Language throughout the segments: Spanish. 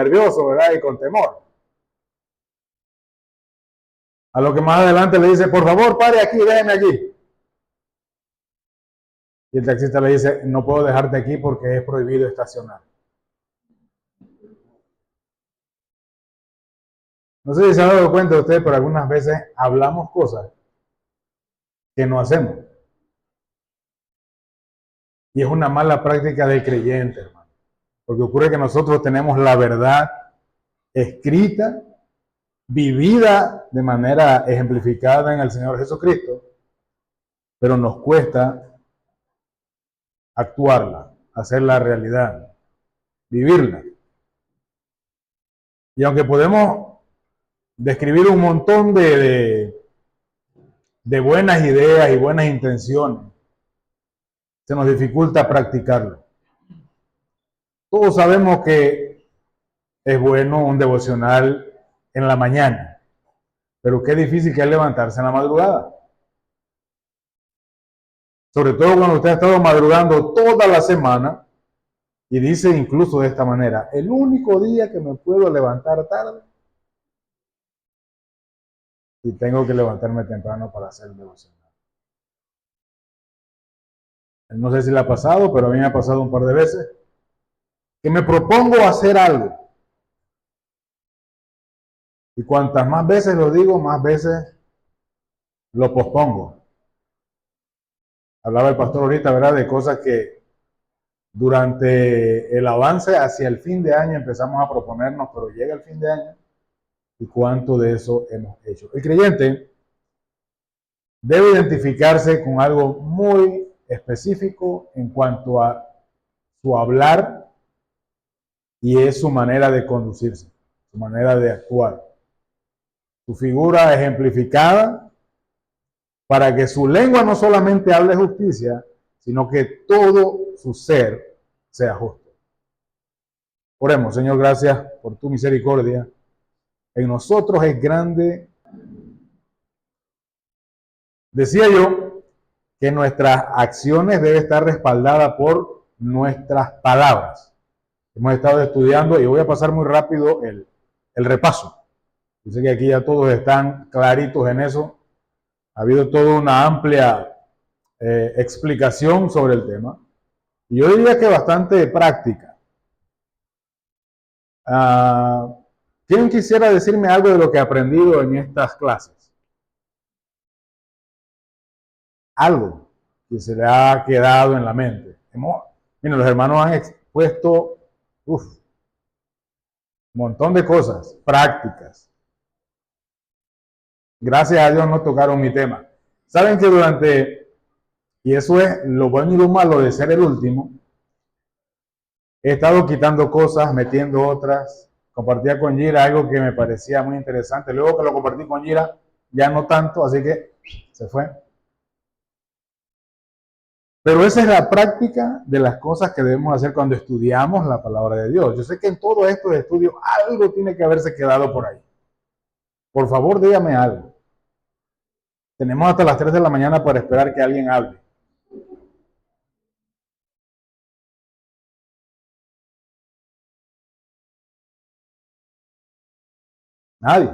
nervioso, ¿verdad? Y con temor. A lo que más adelante le dice, por favor, pare aquí, déjeme aquí. Y el taxista le dice, no puedo dejarte aquí porque es prohibido estacionar. No sé si se han dado cuenta de ustedes, pero algunas veces hablamos cosas que no hacemos. Y es una mala práctica del creyente, hermano. Porque ocurre que nosotros tenemos la verdad escrita, vivida de manera ejemplificada en el Señor Jesucristo, pero nos cuesta actuarla, hacerla realidad, vivirla. Y aunque podemos describir un montón de buenas ideas y buenas intenciones, se nos dificulta practicarlo. Todos sabemos que es bueno un devocional en la mañana, pero qué difícil que es levantarse en la madrugada. Sobre todo cuando usted ha estado madrugando toda la semana y dice incluso de esta manera, el único día que me puedo levantar tarde y tengo que levantarme temprano para hacer el devocional. No sé si le ha pasado, pero a mí me ha pasado un par de veces que me propongo hacer algo. Y cuantas más veces lo digo, más veces lo pospongo. Hablaba el pastor ahorita, ¿verdad? De cosas que durante el avance hacia el fin de año empezamos a proponernos, pero llega el fin de año y cuánto de eso hemos hecho. El creyente debe identificarse con algo muy específico en cuanto a su hablar y es su manera de conducirse, su manera de actuar. Su figura ejemplificada para que su lengua no solamente hable justicia, sino que todo su ser sea justo. Oremos, Señor, gracias por tu misericordia. En nosotros es grande. Decía yo que nuestras acciones deben estar respaldadas por nuestras palabras. Hemos estado estudiando y voy a pasar muy rápido el repaso. Yo sé que aquí ya todos están claritos en eso. Ha habido toda una amplia explicación sobre el tema. Y yo diría que bastante práctica. ¿Quién quisiera decirme algo de lo que he aprendido en estas clases? Algo que se le ha quedado en la mente. Miren, los hermanos han expuesto un montón de cosas prácticas. Gracias a Dios no tocaron mi tema. Saben que y eso es lo bueno y lo malo de ser el último, he estado quitando cosas, metiendo otras. Compartía con Gira algo que me parecía muy interesante. Luego que lo compartí con Gira, ya no tanto, así que se fue. Pero esa es la práctica de las cosas que debemos hacer cuando estudiamos la palabra de Dios. Yo sé que en todos estos estudios algo tiene que haberse quedado por ahí. Por favor, dígame algo. Tenemos hasta las 3 de la mañana para esperar que alguien hable. Nadie.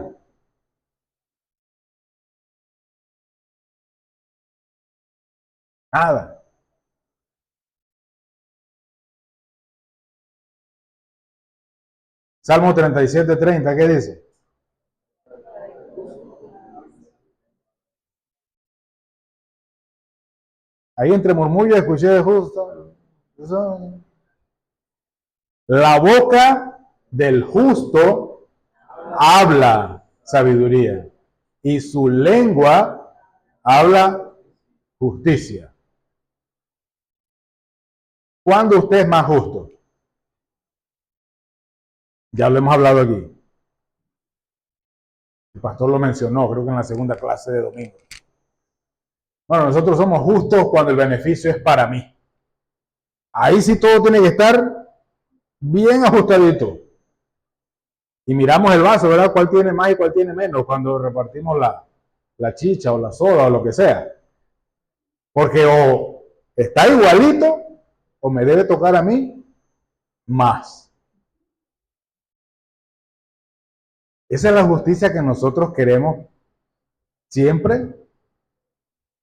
Nada. Salmo 37:30, ¿qué dice? Ahí entre murmullos escuché de justo. La boca del justo habla sabiduría y su lengua habla justicia. ¿Cuándo usted es más justo? Ya lo hemos hablado aquí. El pastor lo mencionó, creo que en la segunda clase de domingo. Bueno, nosotros somos justos cuando el beneficio es para mí. Ahí sí todo tiene que estar bien ajustadito. Y miramos el vaso, ¿verdad? ¿Cuál tiene más y cuál tiene menos cuando repartimos la chicha o la soda o lo que sea? Porque o está igualito o me debe tocar a mí más. Esa es la justicia que nosotros queremos siempre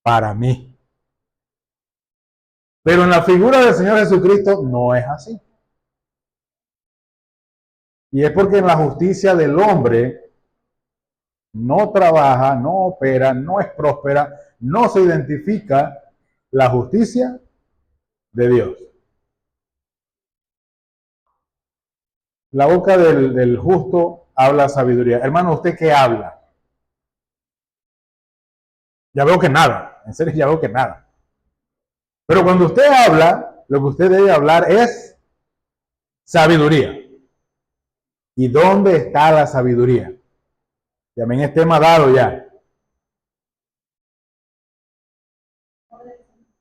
para mí. Pero en la figura del Señor Jesucristo no es así. Y es porque en la justicia del hombre no trabaja, no opera, no es próspera, no se identifica la justicia de Dios. La boca del justo habla sabiduría. Hermano, ¿usted qué habla? Ya veo que nada, en serio ya veo que nada. Pero cuando usted habla, lo que usted debe hablar es sabiduría. ¿Y dónde está la sabiduría? También es tema dado ya.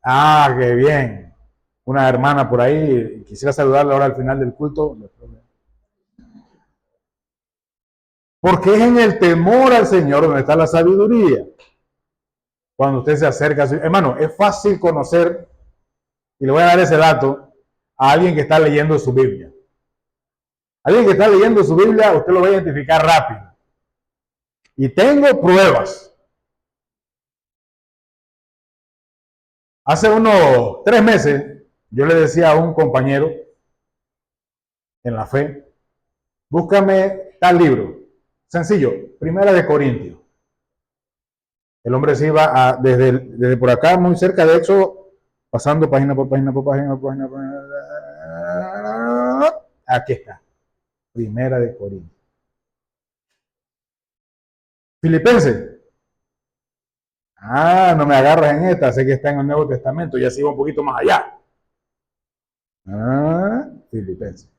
Ah, qué bien. Una hermana por ahí, quisiera saludarla ahora al final del culto. Porque es en el temor al Señor donde está la sabiduría. Cuando usted se acerca a su... Hermano, es fácil conocer, y le voy a dar ese dato, a alguien que está leyendo su Biblia. Alguien que está leyendo su Biblia, usted lo va a identificar rápido. Y tengo pruebas. Hace unos 3 meses, yo le decía a un compañero en la fe, búscame tal libro. Sencillo, Primera de Corintios. El hombre se iba desde por acá, muy cerca, de hecho, pasando página por página por página por página. Aquí está. Primera de Corintios. Filipenses. Ah, no me agarras en esta, sé que está en el Nuevo Testamento, ya sigo un poquito más allá. Ah, Filipenses.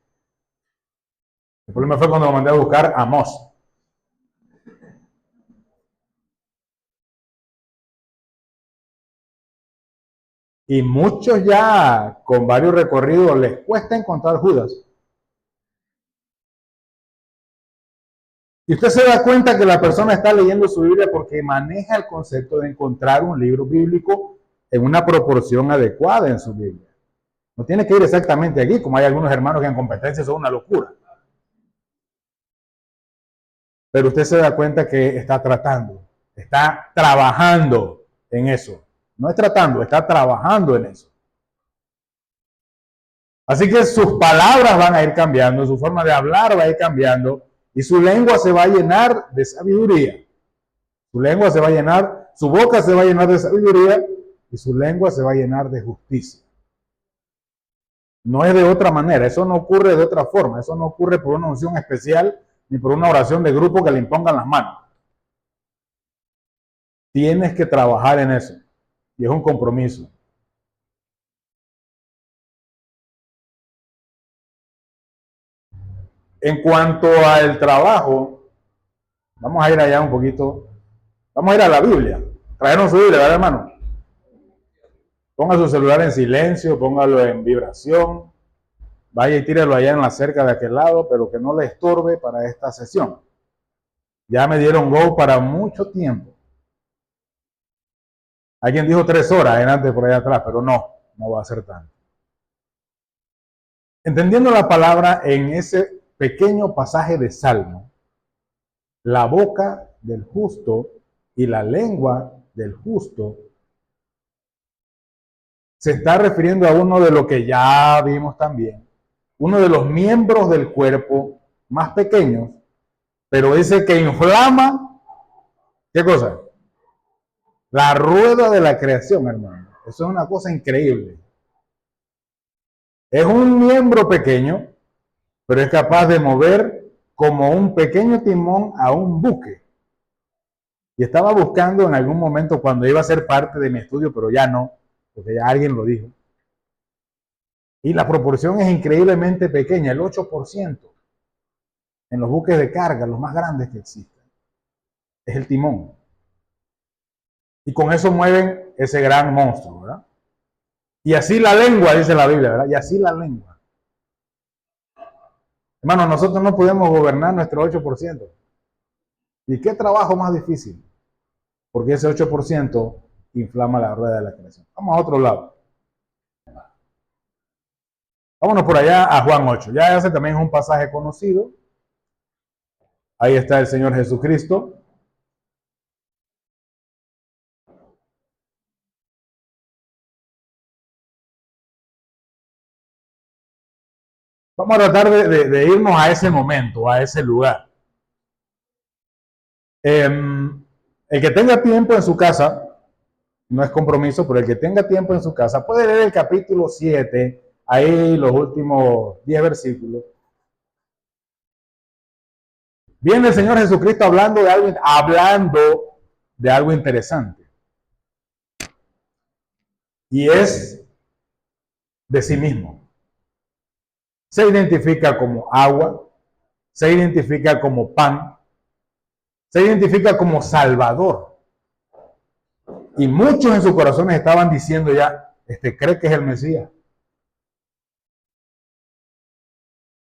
El problema fue cuando lo mandé a buscar a Amós. Y muchos ya con varios recorridos les cuesta encontrar Judas. Y usted se da cuenta que la persona está leyendo su Biblia porque maneja el concepto de encontrar un libro bíblico en una proporción adecuada en su Biblia. No tiene que ir exactamente aquí, como hay algunos hermanos que en competencia son una locura. Pero usted se da cuenta que está tratando, está trabajando en eso. No es tratando, está trabajando en eso. Así que sus palabras van a ir cambiando, su forma de hablar va a ir cambiando y su lengua se va a llenar de sabiduría. Su lengua se va a llenar, su boca se va a llenar de sabiduría y su lengua se va a llenar de justicia. No es de otra manera, eso no ocurre de otra forma, eso no ocurre por una unción especial ni por una oración de grupo que le impongan las manos. Tienes que trabajar en eso y es un compromiso. En cuanto al trabajo, vamos a ir allá un poquito, vamos a ir a la Biblia. Trajeron su Biblia, ¿verdad, hermano? Ponga su celular en silencio, póngalo en vibración, vaya y tírelo allá en la cerca de aquel lado, pero que no le estorbe para esta sesión. Ya me dieron go para mucho tiempo. Alguien dijo 3 horas antes por allá atrás, pero no va a ser tanto. Entendiendo la palabra en ese pequeño pasaje de Salmo, la boca del justo y la lengua del justo se está refiriendo a uno de lo que ya vimos también, uno de los miembros del cuerpo más pequeños, pero ese que inflama, ¿qué cosa? La rueda de la creación, hermano. Eso es una cosa increíble. Es un miembro pequeño, pero es capaz de mover como un pequeño timón a un buque. Y estaba buscando en algún momento cuando iba a ser parte de mi estudio, pero ya no, porque ya alguien lo dijo. Y la proporción es increíblemente pequeña, el 8% en los buques de carga, los más grandes que existen. Es el timón. Y con eso mueven ese gran monstruo, ¿verdad? Y así la lengua, dice la Biblia, ¿verdad? Y así la lengua. Hermano, nosotros no podemos gobernar nuestro 8%. ¿Y qué trabajo más difícil? Porque ese 8% inflama la rueda de la creación. Vamos a otro lado. Vámonos por allá a Juan 8. Ya ese también es un pasaje conocido. Ahí está el Señor Jesucristo. Vamos a tratar de irnos a ese momento, a ese lugar. El que tenga tiempo en su casa, no es compromiso, pero el que tenga tiempo en su casa puede leer el capítulo 7, ahí los últimos 10 versículos. Viene el Señor Jesucristo hablando de algo interesante. Y es de sí mismo. Se identifica como agua, se identifica como pan, se identifica como Salvador. Y muchos en sus corazones estaban diciendo ya, cree que es el Mesías.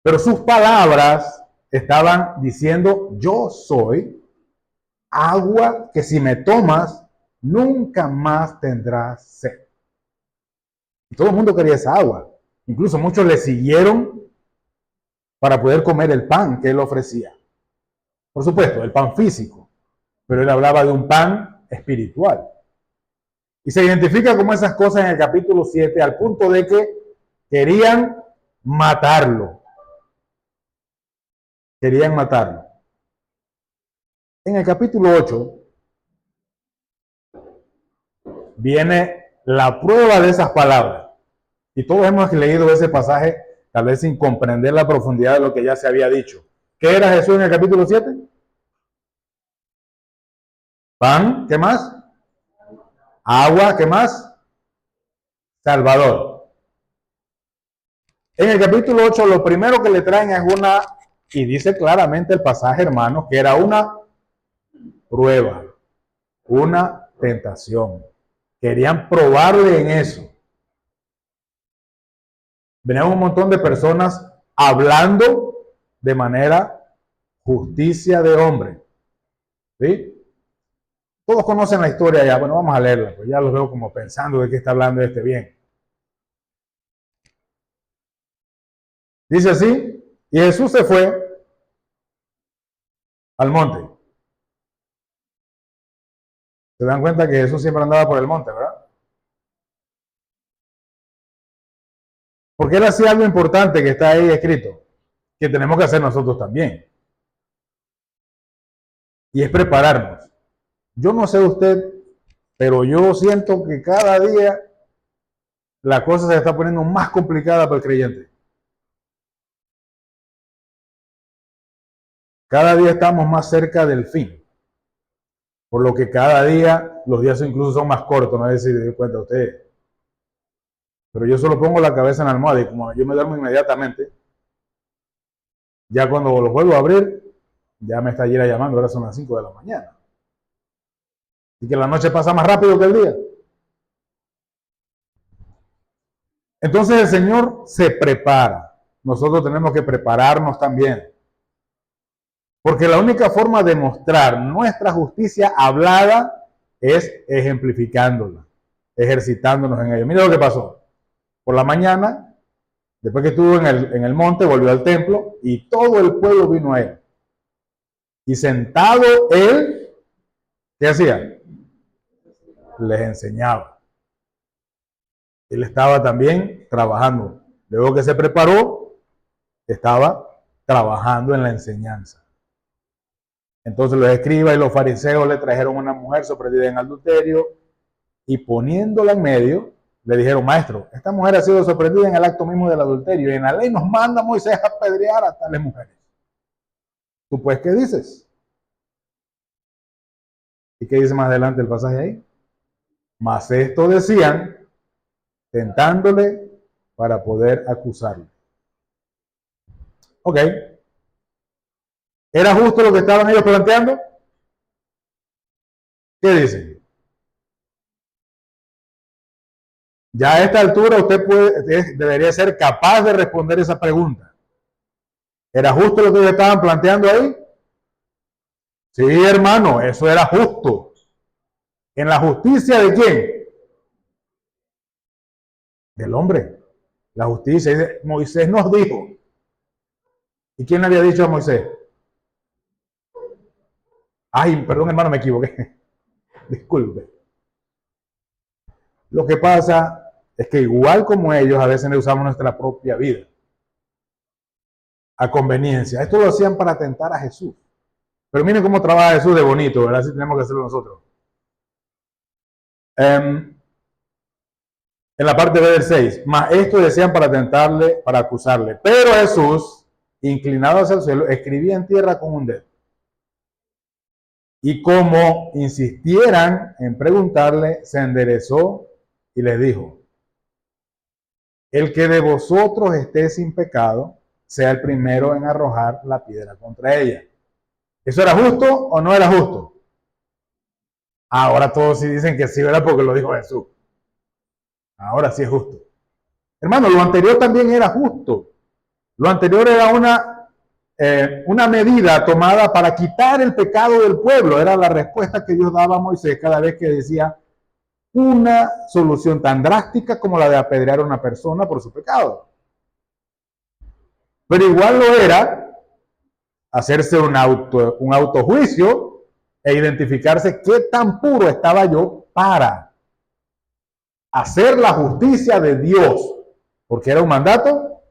Pero sus palabras estaban diciendo, yo soy agua que si me tomas, nunca más tendrás sed. Y todo el mundo quería esa agua. Incluso muchos le siguieron para poder comer el pan que él ofrecía. Por supuesto, el pan físico, pero él hablaba de un pan espiritual. Y se identifica como esas cosas en el capítulo 7, al punto de que querían matarlo. Querían matarlo. En el capítulo 8 viene la prueba de esas palabras. Y todos hemos leído ese pasaje, tal vez sin comprender la profundidad de lo que ya se había dicho. ¿Qué era Jesús en el capítulo 7? Pan, ¿qué más? Agua, ¿qué más? Salvador. En el capítulo 8 lo primero que le traen es y dice claramente el pasaje, hermanos, que era una prueba, una tentación. Querían probarle en eso. Venían un montón de personas hablando de manera justicia de hombre. ¿Sí? Todos conocen la historia ya. Bueno, vamos a leerla, pues ya los veo como pensando de qué está hablando bien. Dice así, y Jesús se fue al monte. Se dan cuenta que Jesús siempre andaba por el monte, ¿verdad? Porque él hacía algo importante que está ahí escrito, que tenemos que hacer nosotros también. Y es prepararnos. Yo no sé usted, pero yo siento que cada día la cosa se está poniendo más complicada para el creyente. Cada día estamos más cerca del fin. Por lo que cada día los días incluso son más cortos, no sé si se dio cuenta usted. Pero yo solo pongo la cabeza en la almohada y como yo me duermo inmediatamente, ya cuando los vuelvo a abrir, ya me está Gira llamando, ahora son las 5 de la mañana. Y que la noche pasa más rápido que el día. Entonces el Señor se prepara. Nosotros tenemos que prepararnos también. Porque la única forma de mostrar nuestra justicia hablada es ejemplificándola, ejercitándonos en ello. Mira lo que pasó. Por la mañana, después que estuvo en el monte, volvió al templo y todo el pueblo vino a él. Y sentado él, ¿qué hacía? Les enseñaba. Él estaba también trabajando. Luego que se preparó, estaba trabajando en la enseñanza. Entonces los escribas y los fariseos le trajeron una mujer sorprendida en adulterio y poniéndola en medio, le dijeron, maestro, esta mujer ha sido sorprendida en el acto mismo del adulterio y en la ley nos manda Moisés a apedrear a tales mujeres. ¿Tú pues qué dices? ¿Y qué dice más adelante el pasaje ahí? Mas esto decían, tentándole para poder acusarle. Ok. ¿Era justo lo que estaban ellos planteando? ¿Qué dicen? Ya a esta altura usted debería ser capaz de responder esa pregunta. ¿Era justo lo que ellos estaban planteando ahí? Sí, hermano, eso era justo. ¿En la justicia de quién? Del hombre. La justicia. Moisés nos dijo. ¿Y quién le había dicho a Moisés? Ay, perdón hermano, me equivoqué. Disculpe. Lo que pasa es que igual como ellos, a veces le usamos nuestra propia vida a conveniencia. Esto lo hacían para tentar a Jesús. Pero miren cómo trabaja Jesús de bonito, ¿verdad? Así tenemos que hacerlo nosotros. En la parte B del 6, más esto decían para tentarle, para acusarle. Pero Jesús, inclinado hacia el suelo, escribía en tierra con un dedo. Y como insistieran en preguntarle, se enderezó y les dijo: el que de vosotros esté sin pecado, sea el primero en arrojar la piedra contra ella. ¿Eso era justo o no era justo? Ahora todos sí dicen que sí, ¿verdad? Porque lo dijo Jesús. Ahora sí es justo. Hermano, lo anterior también era justo. Lo anterior era una medida tomada para quitar el pecado del pueblo. Era la respuesta que Dios daba a Moisés cada vez que decía una solución tan drástica como la de apedrear a una persona por su pecado. Pero igual lo era hacerse un autojuicio e identificarse qué tan puro estaba yo para hacer la justicia de Dios, porque era un mandato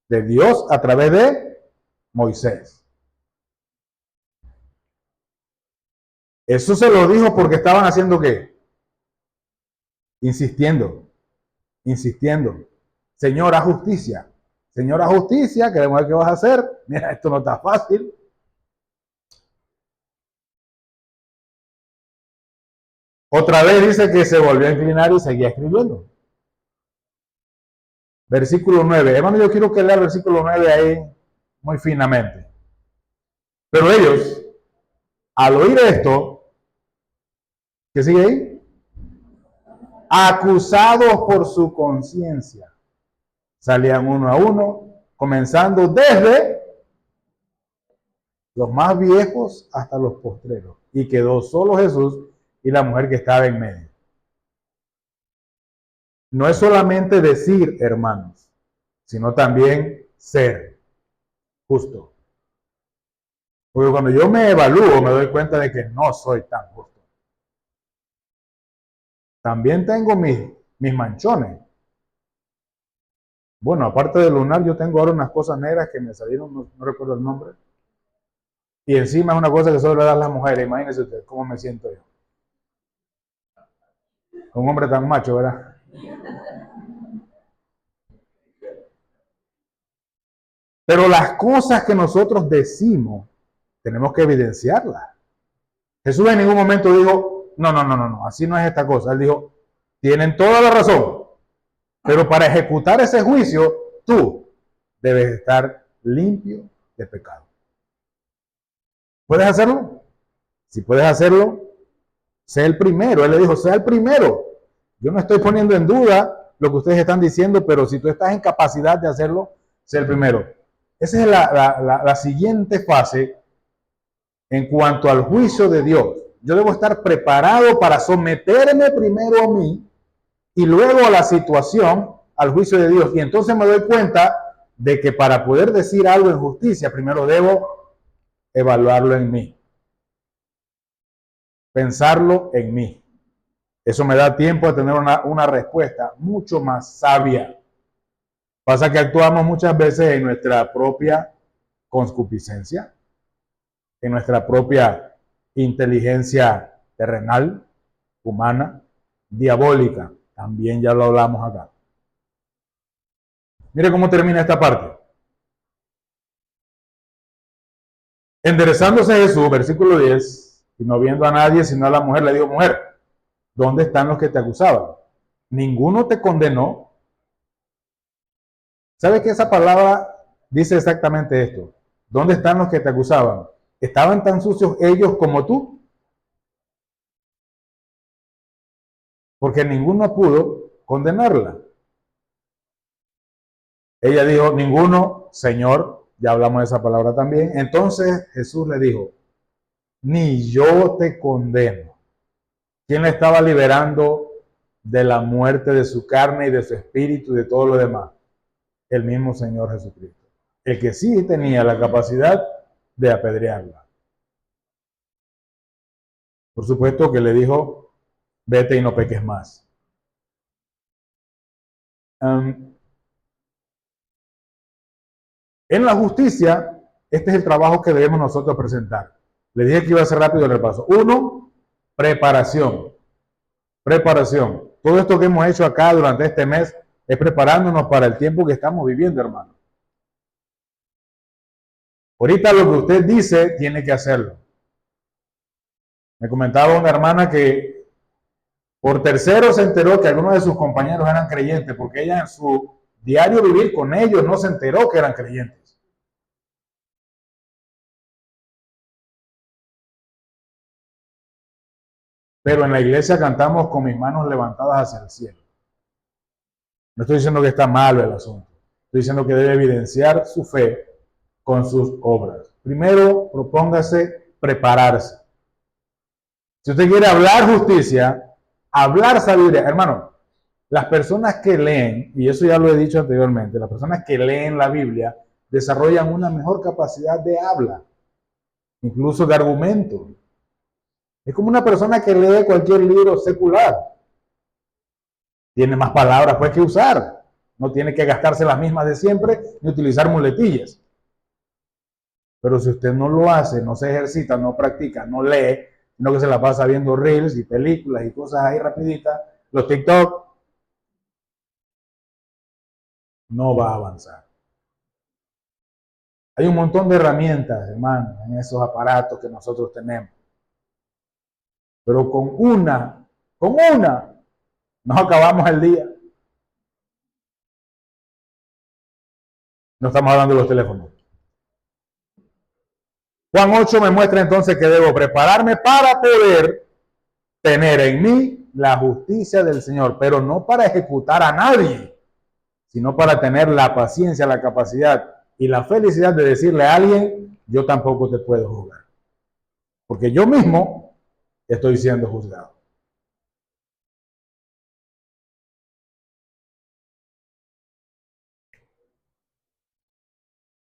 de Dios a través de Moisés. Eso se lo dijo porque estaban haciendo ¿qué? Insistiendo. Señor, haz justicia. Señor, haz justicia, queremos ver qué vas a hacer. Mira, esto no está fácil. Otra vez dice que se volvió a inclinar y seguía escribiendo. Versículo 9. Hermano, yo quiero que lea el versículo 9 ahí muy finamente. Pero ellos, al oír esto, ¿qué sigue ahí? Acusados por su conciencia, salían uno a uno, comenzando desde los más viejos hasta los postreros. Y quedó solo Jesús y la mujer que estaba en medio. No es solamente decir, hermanos, sino también ser justo. Porque cuando yo me evalúo, me doy cuenta de que no soy tan justo. También tengo mis manchones. Bueno, aparte del lunar, yo tengo ahora unas cosas negras que me salieron, no recuerdo el nombre. Y encima es una cosa que solo le dan las mujeres. Imagínense usted cómo me siento yo. Un hombre tan macho, ¿verdad? Pero las cosas que nosotros decimos, tenemos que evidenciarlas. Jesús en ningún momento dijo, no, así no es esta cosa. Él dijo, tienen toda la razón, pero para ejecutar ese juicio, tú debes estar limpio de pecado. ¿Puedes hacerlo? Si puedes hacerlo, sé el primero. Él le dijo, sea el primero. Yo no estoy poniendo en duda lo que ustedes están diciendo, pero si tú estás en capacidad de hacerlo, sé el primero. Esa es la siguiente fase en cuanto al juicio de Dios. Yo debo estar preparado para someterme primero a mí y luego a la situación, al juicio de Dios. Y entonces me doy cuenta de que para poder decir algo en justicia, primero debo evaluarlo en mí. Pensarlo en mí. Eso me da tiempo a tener una respuesta mucho más sabia. Pasa que actuamos muchas veces en nuestra propia concupiscencia, en nuestra propia inteligencia terrenal, humana, diabólica. También ya lo hablamos acá. Mire cómo termina esta parte. Enderezándose Jesús, versículo 10, y no viendo a nadie sino a la mujer, le dijo, mujer, ¿dónde están los que te acusaban? ¿Ninguno te condenó? ¿Sabes que esa palabra dice exactamente esto? ¿Dónde están los que te acusaban? ¿Estaban tan sucios ellos como tú? Porque ninguno pudo condenarla. Ella dijo, ninguno, Señor, ya hablamos de esa palabra también. Entonces Jesús le dijo, ni yo te condeno. ¿Quién le estaba liberando de la muerte de su carne y de su espíritu y de todo lo demás? El mismo Señor Jesucristo. El que sí tenía la capacidad de apedrearla. Por supuesto que le dijo, vete y no peques más. En la justicia, este es el trabajo que debemos nosotros presentar. Le dije que iba a hacer rápido el repaso. Uno, preparación. Preparación. Todo esto que hemos hecho acá durante este mes es preparándonos para el tiempo que estamos viviendo, hermano. Ahorita lo que usted dice, tiene que hacerlo. Me comentaba una hermana que por tercero se enteró que algunos de sus compañeros eran creyentes, porque ella en su diario vivir con ellos no se enteró que eran creyentes. Pero en la iglesia cantamos con mis manos levantadas hacia el cielo. No estoy diciendo que está malo el asunto. Estoy diciendo que debe evidenciar su fe con sus obras. Primero, propóngase prepararse. Si usted quiere hablar justicia, hablar sabiduría, hermano, las personas que leen, y eso ya lo he dicho anteriormente, las personas que leen la Biblia desarrollan una mejor capacidad de habla, incluso de argumento. Es como una persona que lee cualquier libro secular. Tiene más palabras pues que usar. No tiene que gastarse las mismas de siempre ni utilizar muletillas. Pero si usted no lo hace, no se ejercita, no practica, no lee, sino que se la pasa viendo reels y películas y cosas ahí rapiditas, los TikTok, no va a avanzar. Hay un montón de herramientas, hermano, en esos aparatos que nosotros tenemos. Pero con una, nos acabamos el día. No estamos hablando de los teléfonos. Juan 8 me muestra entonces que debo prepararme para poder tener en mí la justicia del Señor, pero no para ejecutar a nadie, sino para tener la paciencia, la capacidad y la felicidad de decirle a alguien, yo tampoco te puedo juzgar. Porque yo mismo estoy siendo juzgado.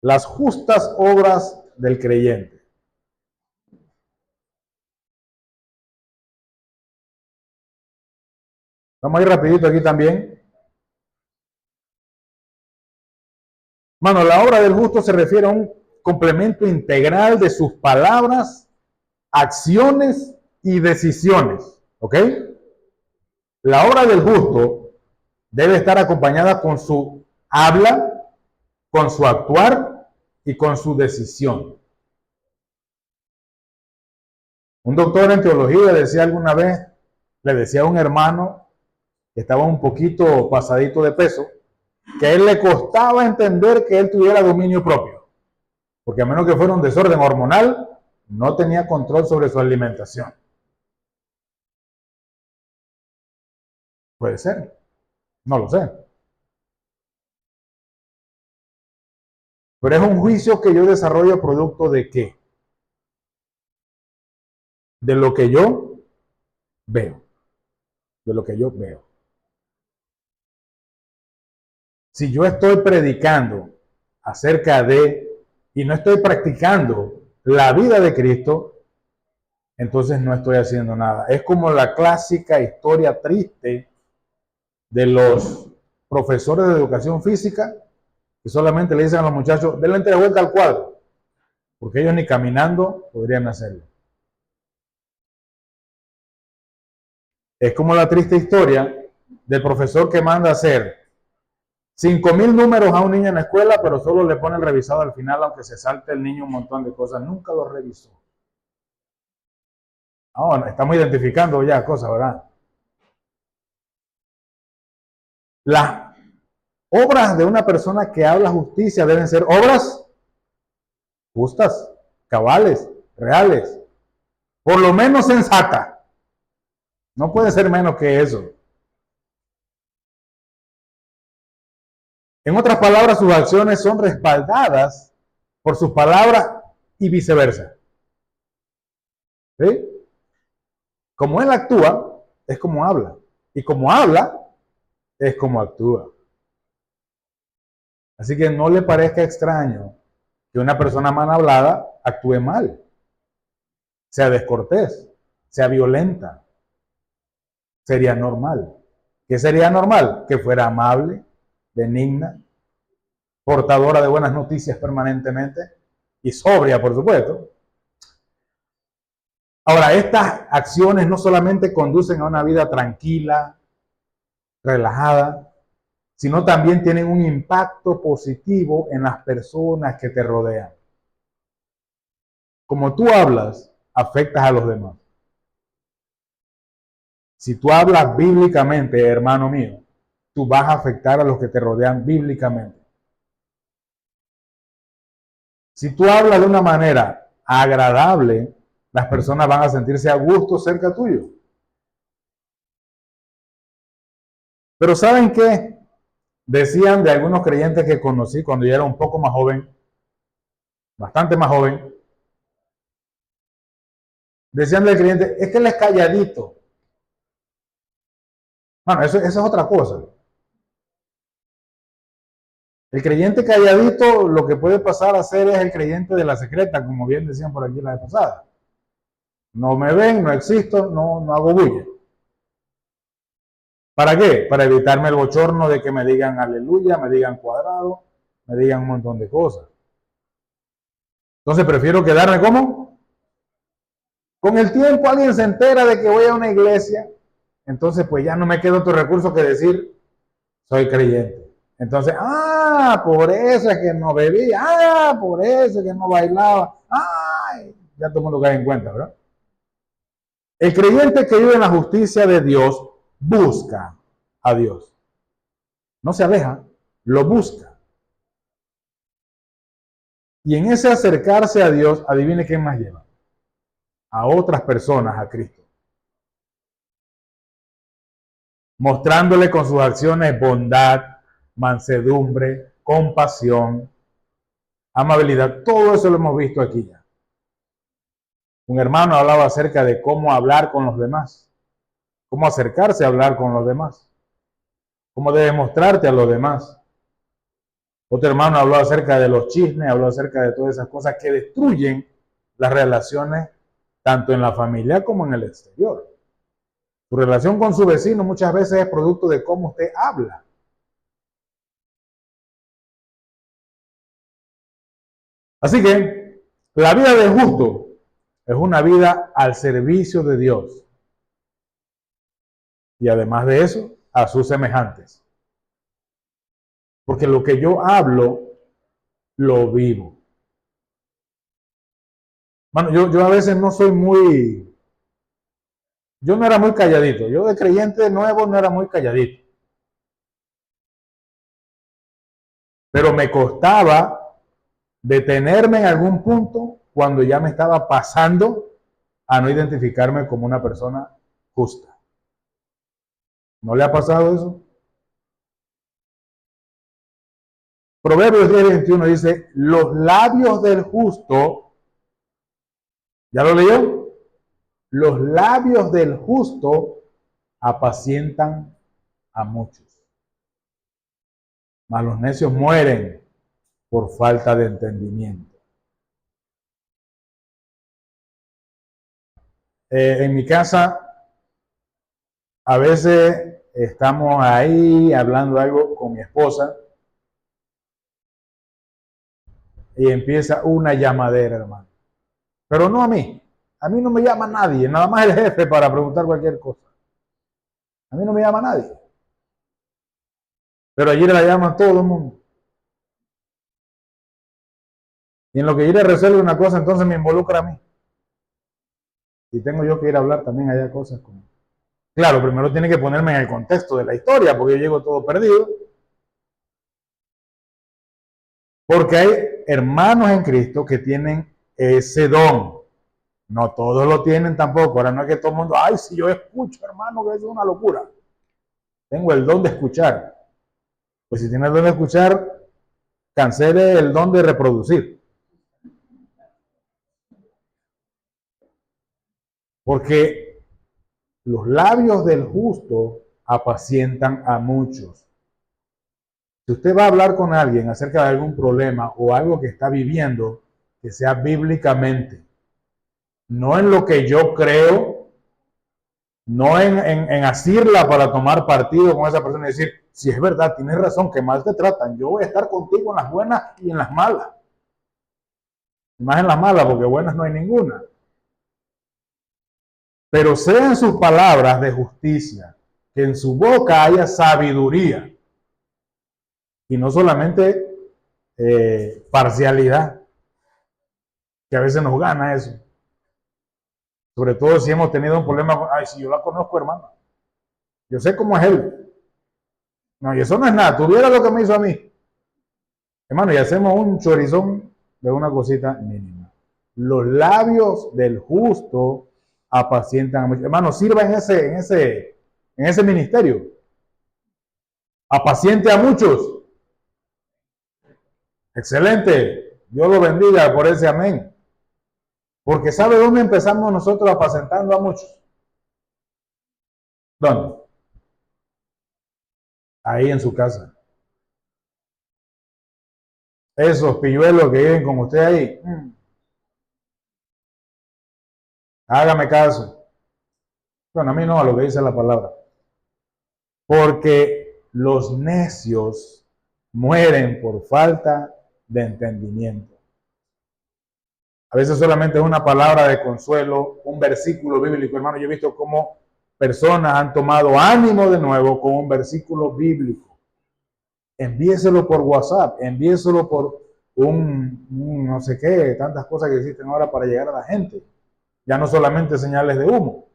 Las justas obras del creyente. Vamos a ir rapidito aquí también. Mano, la obra del justo se refiere a un complemento integral de sus palabras, acciones y decisiones. ¿Ok? La obra del justo debe estar acompañada con su habla, con su actuar y con su decisión. Un doctor en teología decía alguna vez, le decía a un hermano que estaba un poquito pasadito de peso, que a él le costaba entender que él tuviera dominio propio, porque a menos que fuera un desorden hormonal, no tenía control sobre su alimentación. Puede ser, no lo sé. Pero es un juicio que yo desarrollo producto de qué? De lo que yo veo. De lo que yo veo. Si yo estoy predicando acerca de y no estoy practicando la vida de Cristo, entonces no estoy haciendo nada. Es como la clásica historia triste de los profesores de educación física que solamente le dicen a los muchachos, denle entre vuelta al cuadro, porque ellos ni caminando podrían hacerlo. Es como la triste historia del profesor que manda a hacer 5,000 números a un niño en la escuela, pero solo le pone el revisado al final, aunque se salte el niño un montón de cosas. Nunca lo revisó. Bueno, estamos identificando ya cosas, ¿verdad? Las obras de una persona que habla justicia deben ser obras justas, cabales, reales, por lo menos sensatas. No puede ser menos que eso. En otras palabras, sus acciones son respaldadas por sus palabras y viceversa. ¿Sí? Como él actúa, es como habla. Y como habla, es como actúa. Así que no le parezca extraño que una persona mal hablada actúe mal, sea descortés, sea violenta. Sería normal. ¿Qué sería normal? Que fuera amable, benigna, portadora de buenas noticias permanentemente y sobria, por supuesto. Ahora, estas acciones no solamente conducen a una vida tranquila, relajada, sino también tienen un impacto positivo en las personas que te rodean. Como tú hablas, afectas a los demás. Si tú hablas bíblicamente, hermano mío, tú vas a afectar a los que te rodean bíblicamente. Si tú hablas de una manera agradable, las personas van a sentirse a gusto cerca tuyo. Pero ¿saben qué? Decían de algunos creyentes que conocí cuando yo era un poco más joven, bastante más joven, decían del creyente, es que él es calladito. Bueno, eso es otra cosa. El creyente calladito lo que puede pasar a ser es el creyente de la secreta, como bien decían por aquí la vez pasada. No me ven, no existo, no hago bulla. ¿Para qué? Para evitarme el bochorno de que me digan aleluya, me digan cuadrado, me digan un montón de cosas. Entonces prefiero quedarme como. Con el tiempo alguien se entera de que voy a una iglesia, entonces pues ya no me queda otro recurso que decir, soy creyente. Entonces, por eso es que no bebía, por eso es que no bailaba, ya todo el mundo cae en cuenta, ¿verdad? El creyente que vive en la justicia de Dios busca a Dios. No se aleja, lo busca. Y en ese acercarse a Dios, adivine quién más lleva. A otras personas a Cristo. Mostrándole con sus acciones bondad, mansedumbre, compasión, amabilidad. Todo eso lo hemos visto aquí ya. Un hermano hablaba acerca de cómo hablar con los demás, cómo acercarse a hablar con los demás, cómo debes mostrarte a los demás. Otro hermano habló acerca de los chismes, habló acerca de todas esas cosas que destruyen las relaciones tanto en la familia como en el exterior. Su relación con su vecino muchas veces es producto de cómo usted habla. Así que la vida del justo es una vida al servicio de Dios. Y además de eso, a sus semejantes. Porque lo que yo hablo, lo vivo. Bueno, yo a veces no soy muy... Yo no era muy calladito. Yo de creyente nuevo no era muy calladito. Pero me costaba detenerme en algún punto cuando ya me estaba pasando a no identificarme como una persona justa. ¿No le ha pasado eso? Proverbios 10:21 dice, los labios del justo, ¿ya lo leyó? Los labios del justo apacientan a muchos, mas los necios mueren por falta de entendimiento. En mi casa, a veces estamos ahí hablando algo con mi esposa y empieza una llamadera, hermano. Pero no a mí. A mí no me llama nadie, nada más el jefe para preguntar cualquier cosa. A mí no me llama nadie. Pero allí la llaman todo el mundo. Y en lo que yo le resuelve una cosa, entonces me involucra a mí. Y tengo yo que ir a hablar también allá cosas como... Claro, primero tiene que ponerme en el contexto de la historia, porque yo llego todo perdido. Porque hay hermanos en Cristo que tienen ese don. No todos lo tienen tampoco. Ahora no es que todo el mundo, ay, si yo escucho, hermano, que eso es una locura. Tengo el don de escuchar. Pues si tiene el don de escuchar, cancele el don de reproducir. Porque los labios del justo apacientan a muchos. Si usted va a hablar con alguien acerca de algún problema o algo que está viviendo, que sea bíblicamente, no en lo que yo creo, No en asirla para tomar partido con esa persona y decir, si es verdad, tienes razón, que mal te tratan, yo voy a estar contigo en las buenas y en las malas. Más en las malas, porque buenas no hay ninguna. Pero sean sus palabras de justicia, que en su boca haya sabiduría y no solamente parcialidad, que a veces nos gana eso. Sobre todo si hemos tenido un problema, ay, si yo la conozco, hermano, yo sé cómo es él. No, y eso no es nada, tuviera lo que me hizo a mí. Hermano, y hacemos un chorizón de una cosita mínima. Los labios del justo apacientan a muchos. Hermano, sirva en ese ministerio. Apaciente a muchos. Excelente. Dios lo bendiga por ese amén. Porque ¿sabe dónde empezamos nosotros apacentando a muchos? ¿Dónde? Ahí en su casa. Esos pilluelos que viven con usted ahí. Hágame caso. Bueno, a mí no, a lo que dice la palabra. Porque los necios mueren por falta de entendimiento. A veces solamente es una palabra de consuelo, un versículo bíblico. Hermano, yo he visto cómo personas han tomado ánimo de nuevo con un versículo bíblico. Envíeselo por WhatsApp, envíeselo por un no sé qué, tantas cosas que existen ahora para llegar a la gente. Ya no solamente señales de humo,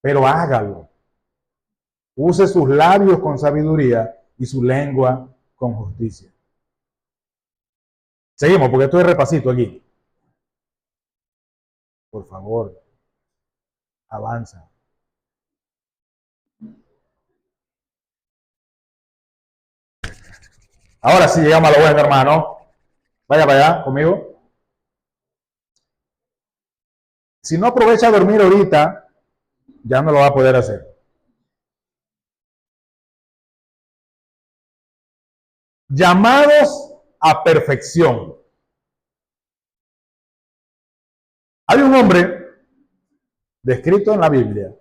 pero hágalo. Use sus labios con sabiduría y su lengua con justicia. Seguimos, porque esto es repasito aquí. Por favor, avanza. Ahora sí llegamos a lo bueno, hermano. Vaya para allá conmigo. Si no aprovecha a dormir ahorita, ya no lo va a poder hacer. Llamados a perfección. Hay un hombre descrito en la Biblia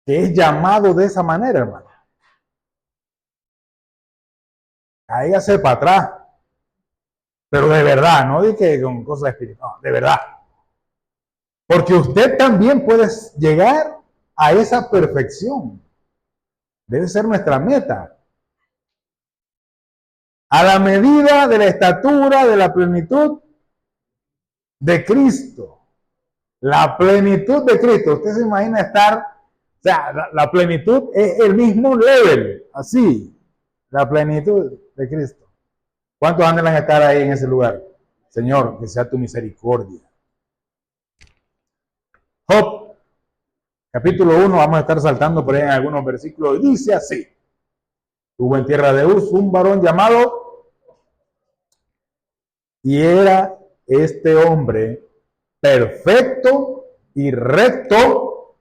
que es llamado de esa manera, hermano. Ahí hacer para atrás. Pero de verdad, no de que con cosas espirituales, no, de verdad. Porque usted también puede llegar a esa perfección. Debe ser nuestra meta. A la medida de la estatura de la plenitud de Cristo. La plenitud de Cristo. Usted se imagina estar, o sea, la plenitud es el mismo level, así, la plenitud de Cristo. ¿Cuántos anhelan estar ahí en ese lugar? Señor, que sea tu misericordia. Job, capítulo 1, vamos a estar saltando por ahí en algunos versículos. Dice así: hubo en tierra de Uz un varón llamado, y era este hombre perfecto y recto,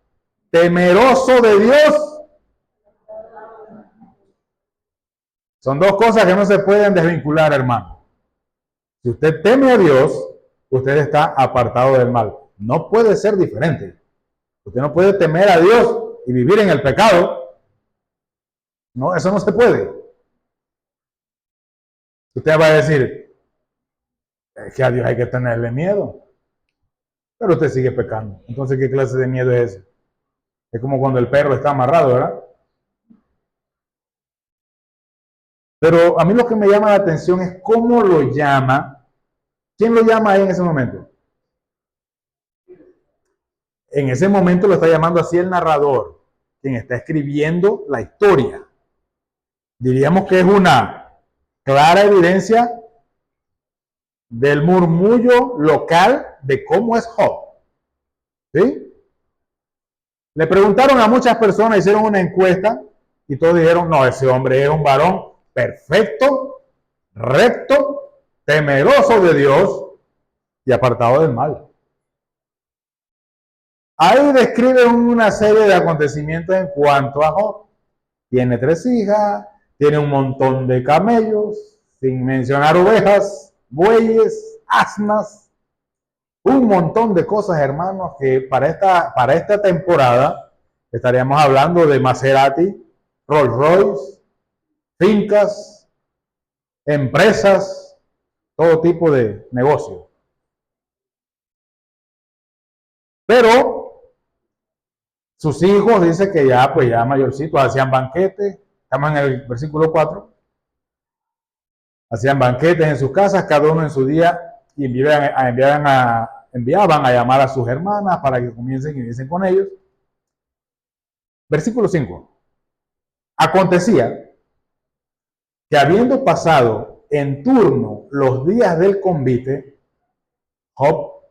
temeroso de Dios. Son dos cosas que no se pueden desvincular, hermano. Si usted teme a Dios, usted está apartado del mal. No puede ser diferente. Usted no puede temer a Dios y vivir en el pecado. No, eso no se puede. Usted va a decir, es que a Dios hay que tenerle miedo. Pero usted sigue pecando. Entonces, ¿qué clase de miedo es ese? Es como cuando el perro está amarrado, ¿verdad? Pero a mí lo que me llama la atención es cómo lo llama. ¿Quién lo llama ahí en ese momento? En ese momento lo está llamando así el narrador, quien está escribiendo la historia. Diríamos que es una clara evidencia del murmullo local de cómo es Job. ¿Sí? Le preguntaron a muchas personas, hicieron una encuesta y todos dijeron, no, ese hombre es un varón perfecto, recto, temeroso de Dios y apartado del mal. Ahí describe una serie de acontecimientos en cuanto a Job. Tiene 3 hijas, tiene un montón de camellos, sin mencionar ovejas, bueyes, asnas. un montón de cosas, hermanos, que para esta temporada estaríamos hablando de Maserati, Rolls Royce, fincas, empresas, todo tipo de negocio. Pero sus hijos, dice que ya, pues ya mayorcitos, hacían banquetes, estamos en el versículo 4, hacían banquetes en sus casas, cada uno en su día, y enviaban a llamar a sus hermanas para que comiencen y viesen con ellos. Versículo 5. Acontecía que habiendo pasado en turno los días del convite, Job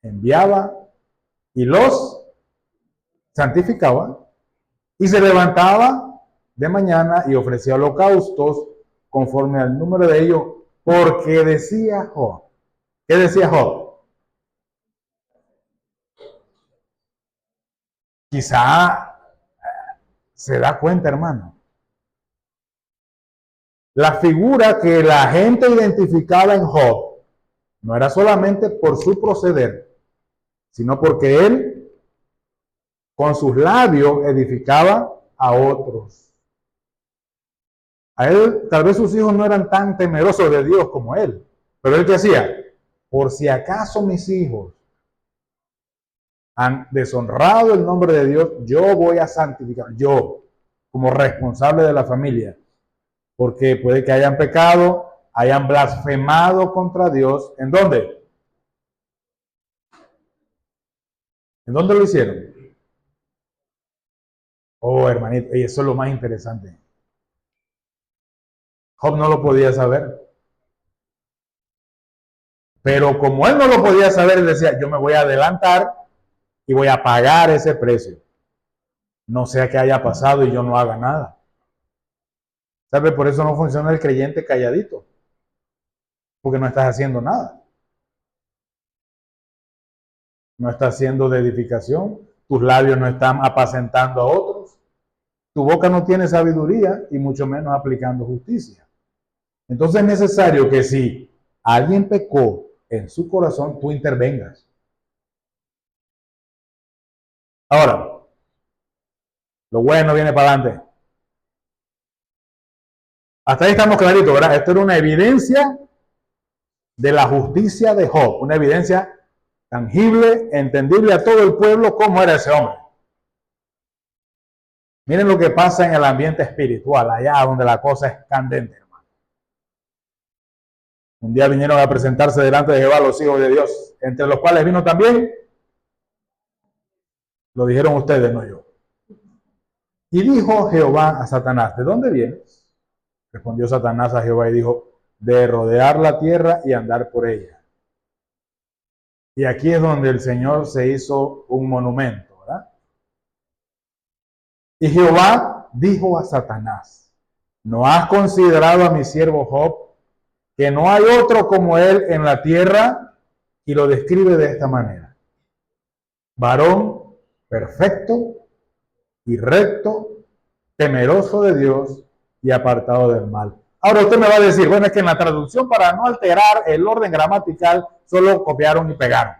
enviaba y los santificaba y se levantaba de mañana y ofrecía holocaustos conforme al número de ellos, porque decía Job. ¿Qué decía Job? Quizá se da cuenta, hermano. La figura que la gente identificaba en Job no era solamente por su proceder, sino porque él con sus labios edificaba a otros. A él, tal vez sus hijos no eran tan temerosos de Dios como él, pero él decía, por si acaso mis hijos han deshonrado el nombre de Dios, yo voy a santificar, yo como responsable de la familia, porque puede que hayan pecado, hayan blasfemado contra Dios. ¿En dónde? ¿En dónde lo hicieron? Oh, hermanito, y eso es lo más interesante. Job no lo podía saber. Pero como él no lo podía saber, él decía, yo me voy a adelantar y voy a pagar ese precio. No sea que haya pasado y yo no haga nada. ¿Sabe? Por eso no funciona el creyente calladito. Porque no estás haciendo nada. No estás haciendo de edificación. Tus labios no están apacentando a otros. Tu boca no tiene sabiduría y mucho menos aplicando justicia. Entonces es necesario que si alguien pecó en su corazón, tú intervengas. Ahora, lo bueno viene para adelante. Hasta ahí estamos claritos, ¿verdad? Esto era una evidencia de la justicia de Job, una evidencia tangible, entendible a todo el pueblo cómo era ese hombre. Miren lo que pasa en el ambiente espiritual, allá donde la cosa es candente, hermano. Un día vinieron a presentarse delante de Jehová los hijos de Dios, entre los cuales vino también, lo dijeron ustedes, no yo. Y dijo Jehová a Satanás, ¿de dónde vienes? Respondió Satanás a Jehová y dijo, de rodear la tierra y andar por ella. Y aquí es donde el Señor se hizo un monumento, ¿verdad? Y Jehová dijo a Satanás, ¿no has considerado a mi siervo Job, que no hay otro como él en la tierra? Y lo describe de esta manera. Varón perfecto y recto, temeroso de Dios y apartado del mal. Ahora usted me va a decir, bueno, es que en la traducción, para no alterar el orden gramatical, solo copiaron y pegaron.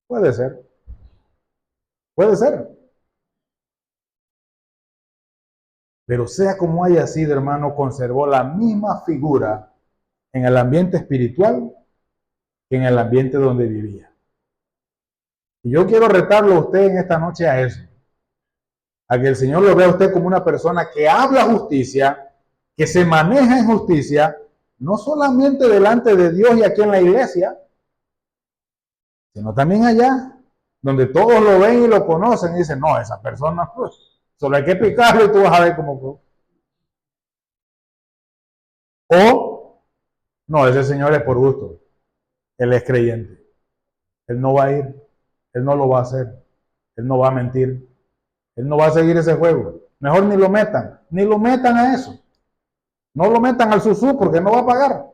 Puede ser. Puede ser. Pero sea como haya sido, hermano, conservó la misma figura en el ambiente espiritual que en el ambiente donde vivía. Y yo quiero retarlo a usted en esta noche a eso. A que el Señor lo vea a usted como una persona que habla justicia, que se maneja en justicia, no solamente delante de Dios y aquí en la iglesia, sino también allá, donde todos lo ven y lo conocen y dicen, no, esa persona, pues, solo hay que picarlo y tú vas a ver cómo fue. O, no, ese señor es por gusto, él es creyente, él no va a ir, él no lo va a hacer, él no va a mentir, él no va a seguir ese juego. Mejor ni lo metan a eso. No lo metan al susú porque no va a pagar.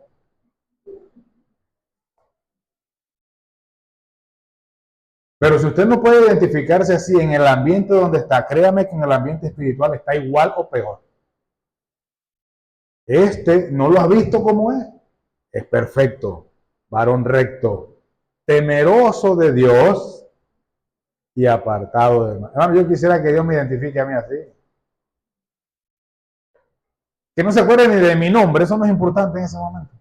Pero si usted no puede identificarse así en el ambiente donde está, créame que en el ambiente espiritual está igual o peor. Este no lo ha visto como es perfecto, varón recto, temeroso de Dios y apartado del mal. Hermano, yo quisiera que Dios me identifique a mí así. Que no se acuerde ni de mi nombre, eso no es importante en ese momento.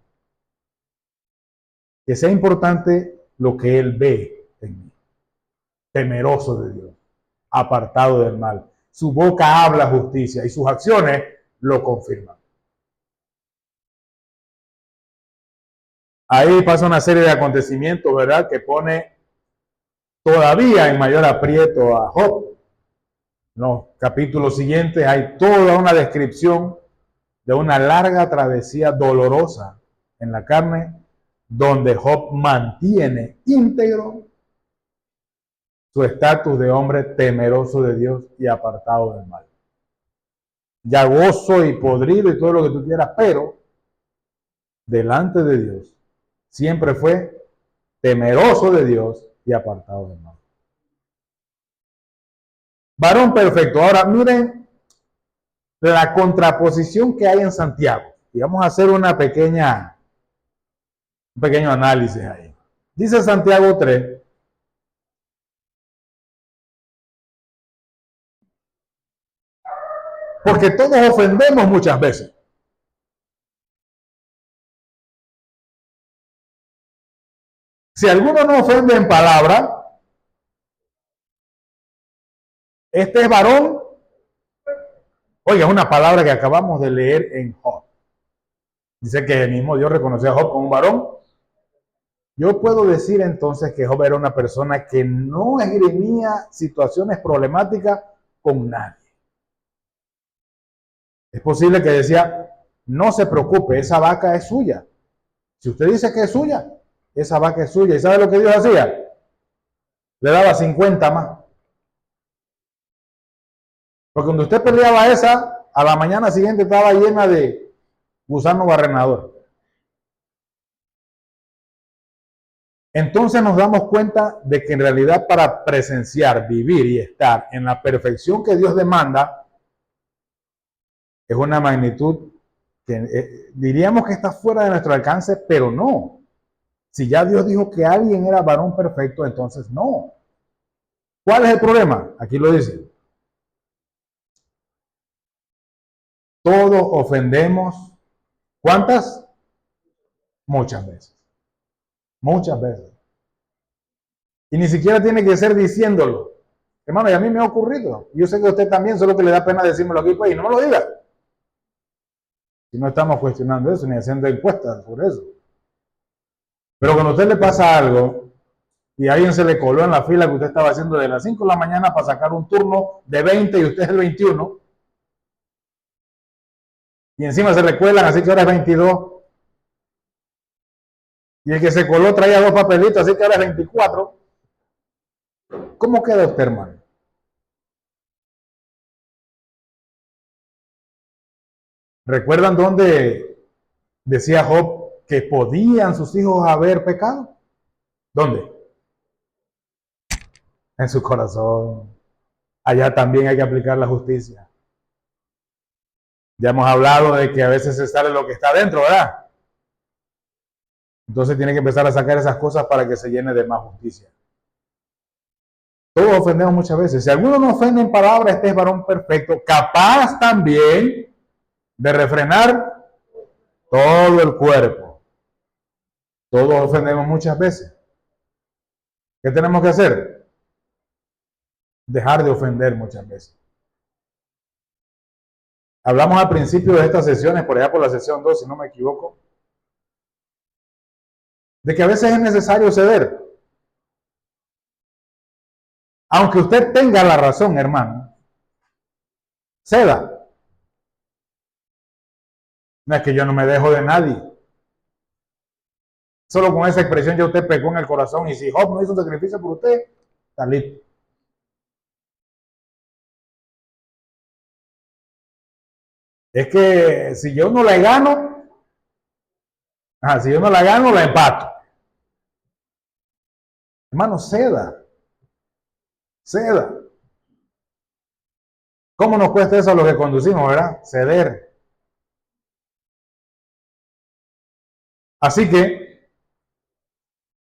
Que sea importante lo que Él ve en mí. Temeroso de Dios, apartado del mal. Su boca habla justicia y sus acciones lo confirman. Ahí pasa una serie de acontecimientos, ¿verdad?, que pone todavía en mayor aprieto a Job. En los capítulos siguientes hay toda una descripción de una larga travesía dolorosa en la carne, donde Job mantiene íntegro su estatus de hombre temeroso de Dios y apartado del mal. Ya gozo y podrido y todo lo que tú quieras, pero delante de Dios siempre fue temeroso de Dios y apartado del mal. Varón perfecto. Ahora miren la contraposición que hay en Santiago. Y vamos a hacer un pequeño análisis ahí. Dice Santiago 3. Porque todos ofendemos muchas veces. Si alguno no ofende en palabra, este es varón. Oiga, es una palabra que acabamos de leer en Job. Dice que el mismo Dios reconoció a Job como un varón. Yo puedo decir entonces que Job era una persona que no esgrimía situaciones problemáticas con nadie. Es posible que decía, no se preocupe, esa vaca es suya. Si usted dice que es suya, esa vaca es suya. ¿Y sabe lo que Dios hacía? Le daba 50 más. Porque cuando usted peleaba esa, a la mañana siguiente estaba llena de gusano barrenador. Entonces nos damos cuenta de que en realidad para presenciar, vivir y estar en la perfección que Dios demanda, es una magnitud que diríamos que está fuera de nuestro alcance, pero no. Si ya Dios dijo que alguien era varón perfecto, entonces no. ¿Cuál es el problema? Aquí lo dice. Todos ofendemos. ¿Cuántas? Muchas veces. Muchas veces. Y ni siquiera tiene que ser diciéndolo. Hermano, y a mí me ha ocurrido. Yo sé que a usted también, solo que le da pena decírmelo aquí, pues, y no me lo diga. Y no estamos cuestionando eso, ni haciendo encuestas por eso. Pero cuando a usted le pasa algo, y a alguien se le coló en la fila que usted estaba haciendo de las 5 de la mañana para sacar un turno de 20 y usted es el 21, y encima se le cuelan, así que ahora es 22, y el que se coló traía 2 papelitos, así que ahora es 24, ¿cómo queda usted, hermano? ¿Recuerdan dónde decía Job que podían sus hijos haber pecado? ¿Dónde? En su corazón. Allá también hay que aplicar la justicia. Ya hemos hablado de que a veces se sale lo que está dentro, ¿verdad? Entonces tiene que empezar a sacar esas cosas para que se llene de más justicia. Todos ofendemos muchas veces. Si alguno no ofende en palabra, este es varón perfecto, capaz también de refrenar todo el cuerpo. Todos ofendemos muchas veces. ¿Qué tenemos que hacer? Dejar de ofender muchas veces. Hablamos al principio de estas sesiones, por allá por la sesión 2, si no me equivoco, de que a veces es necesario ceder. Aunque usted tenga la razón, hermano, ceda. No es que yo no me dejo de nadie. Solo con esa expresión ya usted pegó en el corazón, y si Job no hizo un sacrificio por usted, está listo. Es que si yo no la gano, si yo no la gano, la empato. Hermano, ceda. Ceda. ¿Cómo nos cuesta eso a los que conducimos, verdad? Ceder. Así que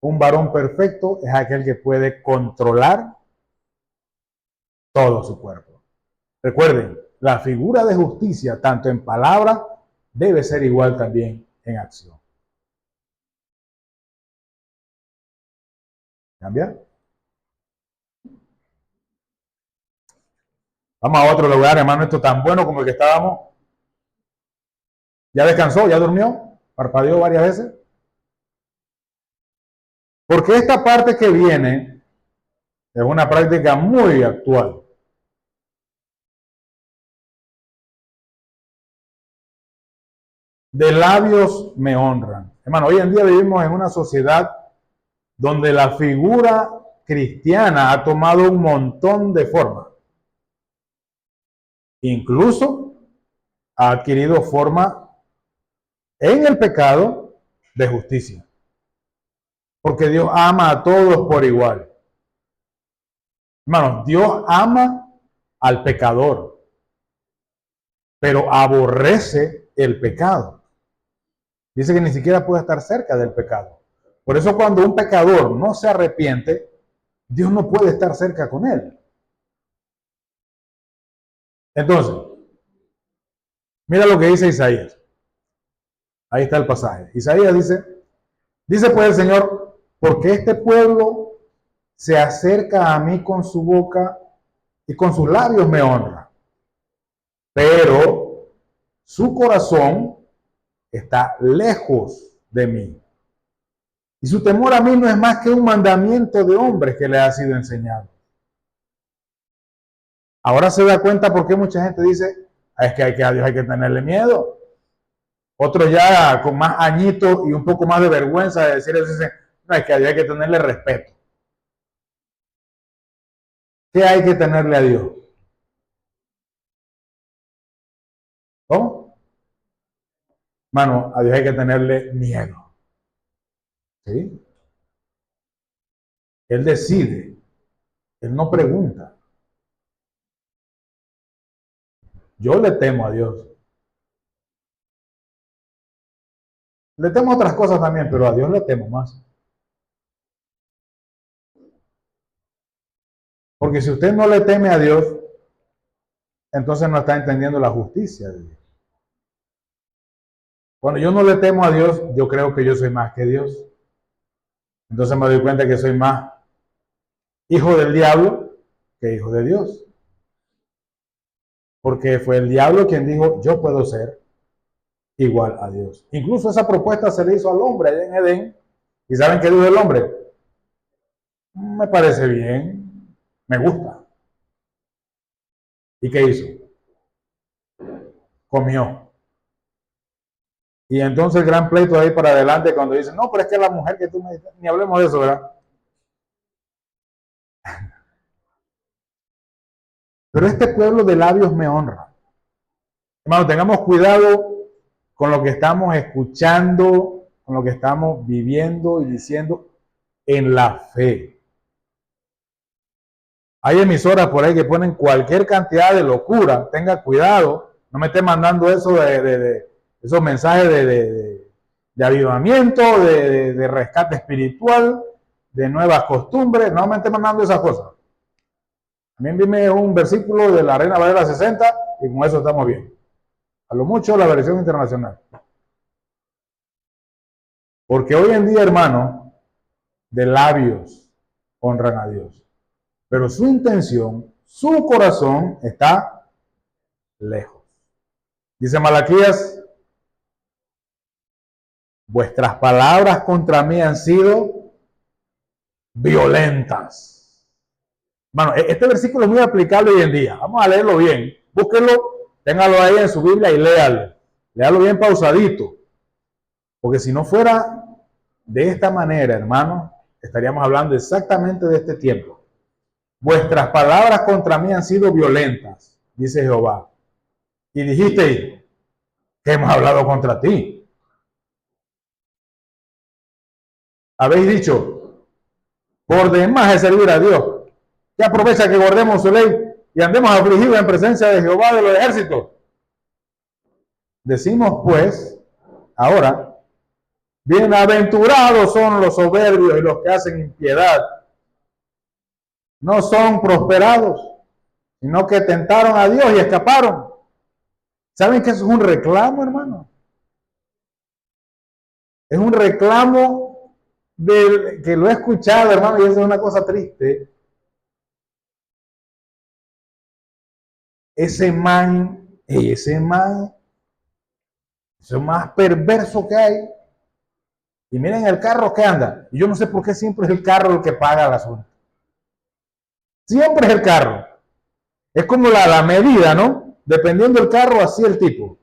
Un varón perfecto es aquel que puede controlar todo su cuerpo. Recuerden, la figura de justicia, tanto en palabra, debe ser igual también en acción. ¿Cambia? Vamos a otro lugar, hermano, esto tan bueno como el que estábamos. ¿Ya descansó? ¿Ya durmió? ¿Parpadeó varias veces? Porque esta parte que viene es una práctica muy actual. De labios me honran. Hermano, hoy en día vivimos en una sociedad donde la figura cristiana ha tomado un montón de formas. Incluso ha adquirido forma en el pecado de justicia. Porque Dios ama a todos por igual. Hermanos, Dios ama al pecador, pero aborrece el pecado. Dice que ni siquiera puede estar cerca del pecado. Por eso cuando un pecador no se arrepiente, Dios no puede estar cerca con él. Entonces, mira lo que dice Isaías. Ahí está el pasaje. Isaías dice pues el Señor, porque este pueblo se acerca a mí con su boca y con sus labios me honra, pero su corazón está lejos de mí. Y su temor a mí no es más que un mandamiento de hombres que le ha sido enseñado. Ahora se da cuenta por qué mucha gente dice, es que a Dios hay que tenerle miedo. Otros ya con más añitos y un poco más de vergüenza de decir eso, dicen, no, es que a Dios hay que tenerle respeto. ¿Qué hay que tenerle a Dios? ¿Cómo? Mano, a Dios hay que tenerle miedo. ¿Sí? Él decide. Él no pregunta. Yo le temo a Dios. Le temo a otras cosas también, pero a Dios le temo más. Porque si usted no le teme a Dios, entonces no está entendiendo la justicia de Dios. Cuando yo no le temo a Dios, yo creo que yo soy más que Dios. Entonces me doy cuenta que soy más hijo del diablo que hijo de Dios. Porque fue el diablo quien dijo, yo puedo ser igual a Dios. Incluso esa propuesta se le hizo al hombre allá en Edén. ¿Y saben qué dijo el hombre? Me parece bien, me gusta. ¿Y qué hizo? Comió. Y entonces el gran pleito de ahí para adelante cuando dicen, no, pero es que la mujer que tú me dices, ni hablemos de eso, ¿verdad? Pero este pueblo de labios me honra. Hermano, tengamos cuidado con lo que estamos escuchando, con lo que estamos viviendo y diciendo en la fe. Hay emisoras por ahí que ponen cualquier cantidad de locura. Tenga cuidado. No me esté mandando eso esos mensajes de avivamiento, de rescate espiritual, de nuevas costumbres. No me esté mandando esas cosas. A mí dime un versículo de la Reina Valera 60 y con eso estamos bien. A lo mucho la versión internacional. Porque hoy en día, hermano, de labios honran a Dios. Pero su intención, su corazón está lejos. Dice Malaquías, vuestras palabras contra mí han sido violentas. Bueno, este versículo es muy aplicable hoy en día. Vamos a leerlo bien. Búsquenlo, téngalo ahí en su Biblia y léalo. Léalo bien pausadito. Porque si no fuera de esta manera, hermano, estaríamos hablando exactamente de este tiempo. Vuestras palabras contra mí han sido violentas, dice Jehová. Y dijiste que hemos hablado contra ti. Habéis dicho, por demás de servir a Dios, que aprovecha que guardemos su ley y andemos afligidos en presencia de Jehová de los ejércitos. Decimos pues, ahora, Bienaventurados son los soberbios y los que hacen impiedad. No son prosperados, sino que tentaron a Dios y escaparon. ¿Saben que eso es un reclamo, hermano? Es un reclamo que lo he escuchado, hermano, y eso es una cosa triste. Ese man, es lo más perverso que hay. Y miren el carro que anda. Y yo no sé por qué siempre es el carro el que paga el asunto. Siempre es el carro. Es como la medida, ¿no? Dependiendo del carro, así el tipo.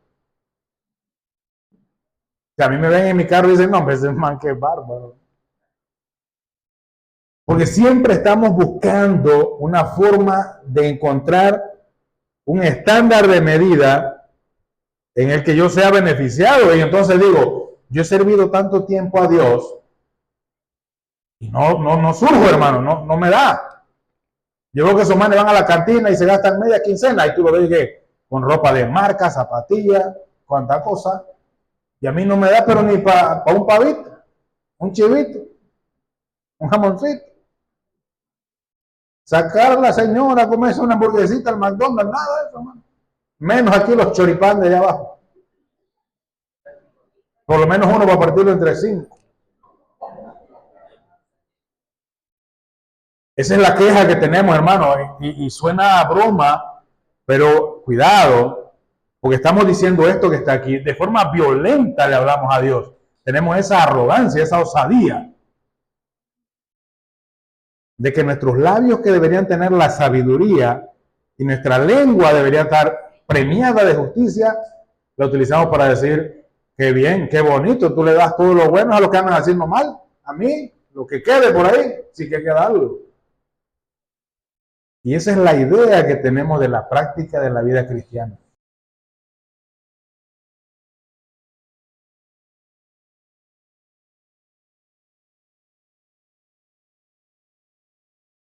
Si a mí me ven en mi carro y dicen, no, ese man que bárbaro. Porque siempre estamos buscando una forma de encontrar un estándar de medida en el que yo sea beneficiado. Y entonces digo, yo he servido tanto tiempo a Dios y no surjo, hermano, no me da. Yo veo que esos manes van a la cantina y se gastan media quincena y tú lo ves que con ropa de marca, zapatillas, cuánta cosa. Y a mí no me da, pero ni para un pavito, un chivito, un jamoncito. Sacar a la señora a comerse una hamburguesita al McDonald's, nada de eso, man. Menos aquí los choripán de allá abajo. Por lo menos uno va a partirlo entre 5. Esa es la queja que tenemos, hermano, y suena a broma, pero cuidado, porque estamos diciendo esto que está aquí, de forma violenta le hablamos a Dios. Tenemos esa arrogancia, esa osadía, de que nuestros labios que deberían tener la sabiduría y nuestra lengua debería estar premiada de justicia, la utilizamos para decir, qué bien, qué bonito, tú le das todo lo bueno a los que andan haciendo mal. A mí, lo que quede por ahí, sí que queda algo. Y esa es la idea que tenemos de la práctica de la vida cristiana.